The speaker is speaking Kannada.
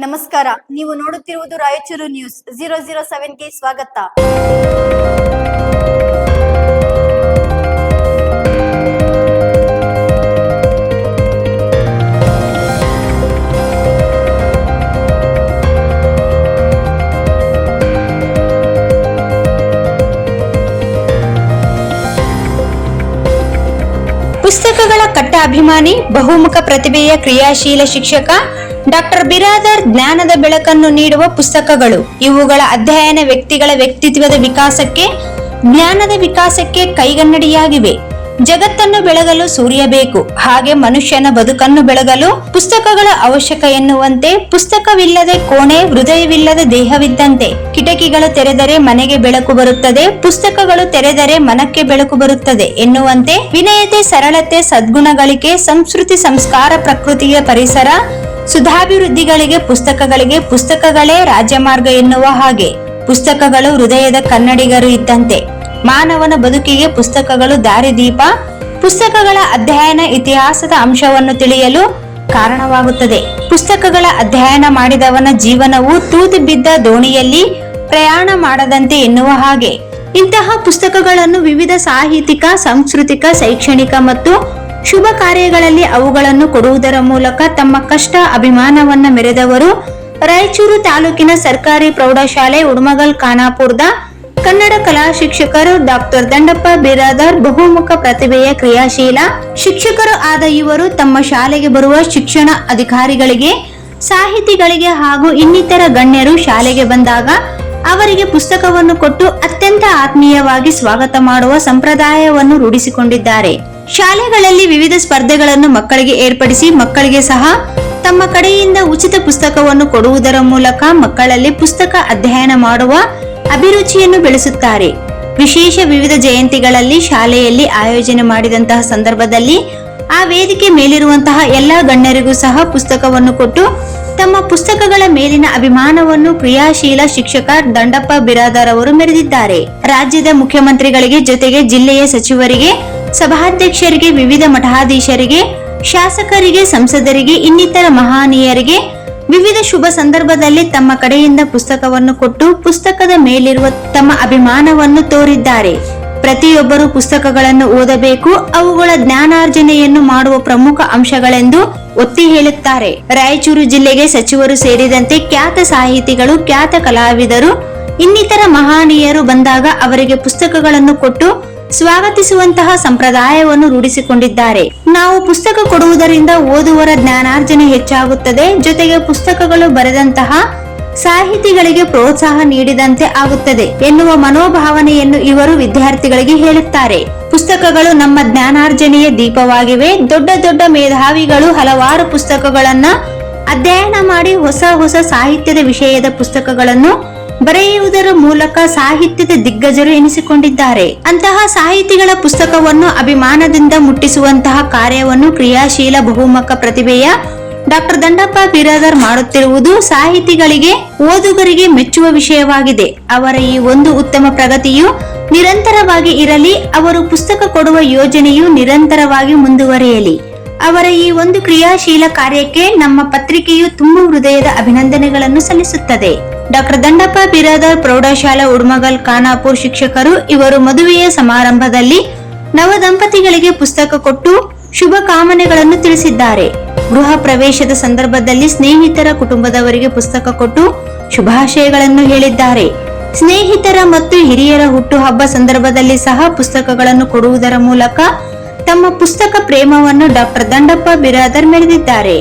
ನಮಸ್ಕಾರ, ನೀವು ನೋಡುತ್ತಿರುವುದು ರಾಯಚೂರು ನ್ಯೂಸ್ 007ಗೆ ಸ್ವಾಗತ. ಪುಸ್ತಕಗಳ ಕಟ್ಟ ಅಭಿಮಾನಿ, ಬಹುಮುಖ ಪ್ರತಿಭೆಯ ಕ್ರಿಯಾಶೀಲ ಶಿಕ್ಷಕ ಡಾಕ್ಟರ್ ಬಿರಾದರ್ ಜ್ಞಾನದ ಬೆಳಕನ್ನು ನೀಡುವ ಪುಸ್ತಕಗಳು. ಇವುಗಳ ಅಧ್ಯಯನ ವ್ಯಕ್ತಿಗಳ ವ್ಯಕ್ತಿತ್ವದ ವಿಕಾಸಕ್ಕೆ, ಜ್ಞಾನದ ವಿಕಾಸಕ್ಕೆ ಕೈಗನ್ನಡಿಯಾಗಿವೆ. ಜಗತ್ತನ್ನು ಬೆಳಗಲು ಸೂರ್ಯ ಬೇಕು, ಹಾಗೆ ಮನುಷ್ಯನ ಬದುಕನ್ನು ಬೆಳಗಲು ಪುಸ್ತಕಗಳ ಅವಶ್ಯಕ ಎನ್ನುವಂತೆ ಪುಸ್ತಕವಿಲ್ಲದೆ ಕೋಣೆ, ಹೃದಯವಿಲ್ಲದೆ ದೇಹವಿದ್ದಂತೆ. ಕಿಟಕಿಗಳು ತೆರೆದರೆ ಮನೆಗೆ ಬೆಳಕು ಬರುತ್ತದೆ, ಪುಸ್ತಕಗಳು ತೆರೆದರೆ ಮನಕ್ಕೆ ಬೆಳಕು ಬರುತ್ತದೆ ಎನ್ನುವಂತೆ ವಿನಯತೆ, ಸರಳತೆ, ಸದ್ಗುಣಗಳಿಗೆ, ಸಂಸ್ಕೃತಿ, ಸಂಸ್ಕಾರ, ಪ್ರಕೃತಿಯ ಪರಿಸರ, ಸುಧಾಭಿವೃದ್ಧಿಗಳಿಗೆ ಪುಸ್ತಕಗಳಿಗೆ, ಪುಸ್ತಕಗಳೇ ರಾಜ್ಯಮಾರ್ಗ ಎನ್ನುವ ಹಾಗೆ. ಪುಸ್ತಕಗಳು ಹೃದಯದ ಕನ್ನಡಿಗರು ಇದ್ದಂತೆ. ಮಾನವನ ಬದುಕಿಗೆ ಪುಸ್ತಕಗಳು ದಾರಿದೀಪ. ಪುಸ್ತಕಗಳ ಅಧ್ಯಯನ ಇತಿಹಾಸದ ಅಂಶವನ್ನು ತಿಳಿಯಲು ಕಾರಣವಾಗುತ್ತದೆ. ಪುಸ್ತಕಗಳ ಅಧ್ಯಯನ ಮಾಡಿದವನ ಜೀವನವು ತೂತು ಬಿದ್ದ ದೋಣಿಯಲ್ಲಿ ಪ್ರಯಾಣ ಮಾಡದಂತೆ ಎನ್ನುವ ಹಾಗೆ. ಇಂತಹ ಪುಸ್ತಕಗಳನ್ನು ವಿವಿಧ ಸಾಹಿತ್ಯಿಕ, ಸಾಂಸ್ಕೃತಿಕ, ಶೈಕ್ಷಣಿಕ ಮತ್ತು ಶುಭ ಕಾರ್ಯಗಳಲ್ಲಿ ಅವುಗಳನ್ನು ಕೊಡುವುದರ ಮೂಲಕ ತಮ್ಮ ಕಷ್ಟ ಅಭಿಮಾನವನ್ನ ಮೆರೆದವರು ರಾಯಚೂರು ತಾಲೂಕಿನ ಸರ್ಕಾರಿ ಪ್ರೌಢಶಾಲೆ ಉಡುಮಗಲ್ ಖಾನಾಪುರದ ಕನ್ನಡ ಕಲಾ ಶಿಕ್ಷಕರು ಡಾಕ್ಟರ್ ದಂಡಪ್ಪ ಬಿರಾದರ್. ಬಹುಮುಖ ಪ್ರತಿಭೆಯ ಕ್ರಿಯಾಶೀಲ ಶಿಕ್ಷಕರು ಆದ ಇವರು ತಮ್ಮ ಶಾಲೆಗೆ ಬರುವ ಶಿಕ್ಷಣ ಅಧಿಕಾರಿಗಳಿಗೆ, ಸಾಹಿತಿಗಳಿಗೆ ಹಾಗೂ ಇನ್ನಿತರ ಗಣ್ಯರು ಶಾಲೆಗೆ ಬಂದಾಗ ಅವರಿಗೆ ಪುಸ್ತಕವನ್ನು ಕೊಟ್ಟು ಅತ್ಯಂತ ಆತ್ಮೀಯವಾಗಿ ಸ್ವಾಗತ ಮಾಡುವ ಸಂಪ್ರದಾಯವನ್ನು ರೂಢಿಸಿಕೊಂಡಿದ್ದಾರೆ. ಶಾಲೆಗಳಲ್ಲಿ ವಿವಿಧ ಸ್ಪರ್ಧೆಗಳನ್ನು ಮಕ್ಕಳಿಗೆ ಏರ್ಪಡಿಸಿ ಮಕ್ಕಳಿಗೆ ಸಹ ತಮ್ಮ ಕಡೆಯಿಂದ ಉಚಿತ ಪುಸ್ತಕವನ್ನು ಕೊಡುವುದರ ಮೂಲಕ ಮಕ್ಕಳಲ್ಲಿ ಪುಸ್ತಕ ಅಧ್ಯಯನ ಮಾಡುವ ಅಭಿರುಚಿಯನ್ನು ಬೆಳೆಸುತ್ತಾರೆ. ವಿಶೇಷ ವಿವಿಧ ಜಯಂತಿಗಳಲ್ಲಿ ಶಾಲೆಯಲ್ಲಿ ಆಯೋಜನೆ ಮಾಡಿದಂತಹ ಸಂದರ್ಭದಲ್ಲಿ ಆ ವೇದಿಕೆ ಮೇಲಿರುವಂತಹ ಎಲ್ಲಾ ಗಣ್ಯರಿಗೂ ಸಹ ಪುಸ್ತಕವನ್ನು ಕೊಟ್ಟು ತಮ್ಮ ಪುಸ್ತಕಗಳ ಮೇಲಿನ ಅಭಿಮಾನವನ್ನು ಕ್ರಿಯಾಶೀಲ ಶಿಕ್ಷಕ ದಂಡಪ್ಪ ಬಿರಾದರ್ ಅವರು ಮೆರೆದಿದ್ದಾರೆ. ರಾಜ್ಯದ ಮುಖ್ಯಮಂತ್ರಿಗಳಿಗೆ, ಜೊತೆಗೆ ಜಿಲ್ಲೆಯ ಸಚಿವರಿಗೆ, ಸಭಾಧ್ಯಕ್ಷರಿಗೆ, ವಿವಿಧ ಮಠಾಧೀಶರಿಗೆ, ಶಾಸಕರಿಗೆ, ಸಂಸದರಿಗೆ, ಇನ್ನಿತರ ಮಹನೀಯರಿಗೆ ವಿವಿಧ ಶುಭ ಸಂದರ್ಭದಲ್ಲಿ ತಮ್ಮ ಕಡೆಯಿಂದ ಪುಸ್ತಕವನ್ನು ಕೊಟ್ಟು ಪುಸ್ತಕದ ಮೇಲಿರುವ ತಮ್ಮ ಅಭಿಮಾನವನ್ನು ತೋರಿದ್ದಾರೆ. ಪ್ರತಿಯೊಬ್ಬರು ಪುಸ್ತಕಗಳನ್ನು ಓದಬೇಕು, ಅವುಗಳ ಜ್ಞಾನಾರ್ಜನೆಯನ್ನು ಮಾಡುವ ಪ್ರಮುಖ ಅಂಶಗಳೆಂದು ಒತ್ತಿ ಹೇಳುತ್ತಾರೆ. ರಾಯಚೂರು ಜಿಲ್ಲೆಗೆ ಸಚಿವರು ಸೇರಿದಂತೆ ಖ್ಯಾತ ಸಾಹಿತಿಗಳು, ಖ್ಯಾತ ಕಲಾವಿದರು, ಇನ್ನಿತರ ಮಹನೀಯರು ಬಂದಾಗ ಅವರಿಗೆ ಪುಸ್ತಕಗಳನ್ನು ಕೊಟ್ಟು ಸ್ವಾಗತಿಸುವಂತಹ ಸಂಪ್ರದಾಯವನ್ನು ರೂಢಿಸಿಕೊಂಡಿದ್ದಾರೆ. ನಾವು ಪುಸ್ತಕ ಕೊಡುವುದರಿಂದ ಓದುವರ ಜ್ಞಾನಾರ್ಜನೆ ಹೆಚ್ಚಾಗುತ್ತದೆ, ಜೊತೆಗೆ ಪುಸ್ತಕಗಳು ಬರೆದಂತಹ ಸಾಹಿತಿಗಳಿಗೆ ಪ್ರೋತ್ಸಾಹ ನೀಡಿದಂತೆ ಆಗುತ್ತದೆ ಎನ್ನುವ ಮನೋಭಾವನೆಯನ್ನು ಇವರು ವಿದ್ಯಾರ್ಥಿಗಳಿಗೆ ಹೇಳುತ್ತಾರೆ. ಪುಸ್ತಕಗಳು ನಮ್ಮ ಜ್ಞಾನಾರ್ಜನೆಯ ದೀಪವಾಗಿವೆ. ದೊಡ್ಡ ದೊಡ್ಡ ಮೇಧಾವಿಗಳು ಹಲವಾರು ಪುಸ್ತಕಗಳನ್ನ ಅಧ್ಯಯನ ಮಾಡಿ ಹೊಸ ಹೊಸ ಸಾಹಿತ್ಯದ ವಿಷಯದ ಪುಸ್ತಕಗಳನ್ನು ಬರೆಯುವುದರ ಮೂಲಕ ಸಾಹಿತ್ಯದ ದಿಗ್ಗಜರು ಎನಿಸಿಕೊಂಡಿದ್ದಾರೆ. ಅಂತಹ ಸಾಹಿತಿಗಳ ಪುಸ್ತಕವನ್ನು ಅಭಿಮಾನದಿಂದ ಮುಟ್ಟಿಸುವಂತಹ ಕಾರ್ಯವನ್ನು ಕ್ರಿಯಾಶೀಲ ಬಹುಮುಖ ಪ್ರತಿಭೆಯ ಡಾಕ್ಟರ್ ದಂಡಪ್ಪ ಬಿರಾದರ್ ಮಾಡುತ್ತಿರುವುದು ಸಾಹಿತಿಗಳಿಗೆ, ಓದುಗರಿಗೆ ಮೆಚ್ಚುವ ವಿಷಯವಾಗಿದೆ. ಅವರ ಈ ಒಂದು ಉತ್ತಮ ಪ್ರಗತಿಯು ನಿರಂತರವಾಗಿ ಇರಲಿ. ಅವರು ಪುಸ್ತಕ ಕೊಡುವ ಯೋಜನೆಯು ನಿರಂತರವಾಗಿ ಮುಂದುವರಿಯಲಿ. ಅವರ ಈ ಒಂದು ಕ್ರಿಯಾಶೀಲ ಕಾರ್ಯಕ್ಕೆ ನಮ್ಮ ಪತ್ರಿಕೆಯು ತುಂಬು ಹೃದಯದ ಅಭಿನಂದನೆಗಳನ್ನು ಸಲ್ಲಿಸುತ್ತದೆ. ಡಾಕ್ಟರ್ ದಂಡಪ್ಪ ಬಿರಾದರ್ ಪ್ರೌಢಶಾಲಾ ಉಡುಮಗಲ್ ಖಾನಾಪುರ್ ಶಿಕ್ಷಕರು ಇವರು ಮದುವೆಯ ಸಮಾರಂಭದಲ್ಲಿ ನವ ದಂಪತಿಗಳಿಗೆ ಪುಸ್ತಕ ಕೊಟ್ಟು ಶುಭ ಕಾಮನೆಗಳನ್ನು ತಿಳಿಸಿದ್ದಾರೆ. ಗೃಹ ಪ್ರವೇಶದ ಸಂದರ್ಭದಲ್ಲಿ ಸ್ನೇಹಿತರ ಕುಟುಂಬದವರಿಗೆ ಪುಸ್ತಕ ಕೊಟ್ಟು ಶುಭಾಶಯಗಳನ್ನು ಹೇಳಿದ್ದಾರೆ. ಸ್ನೇಹಿತರ ಮತ್ತು ಹಿರಿಯರ ಹುಟ್ಟುಹಬ್ಬ ಸಂದರ್ಭದಲ್ಲಿ ಸಹ ಪುಸ್ತಕಗಳನ್ನು ಕೊಡುವುದರ ಮೂಲಕ ತಮ್ಮ ಪುಸ್ತಕ ಪ್ರೇಮವನ್ನು ಡಾಕ್ಟರ್ ದಂಡಪ್ಪ ಬಿರಾದರ್ ಮೆರೆದಿದ್ದಾರೆ.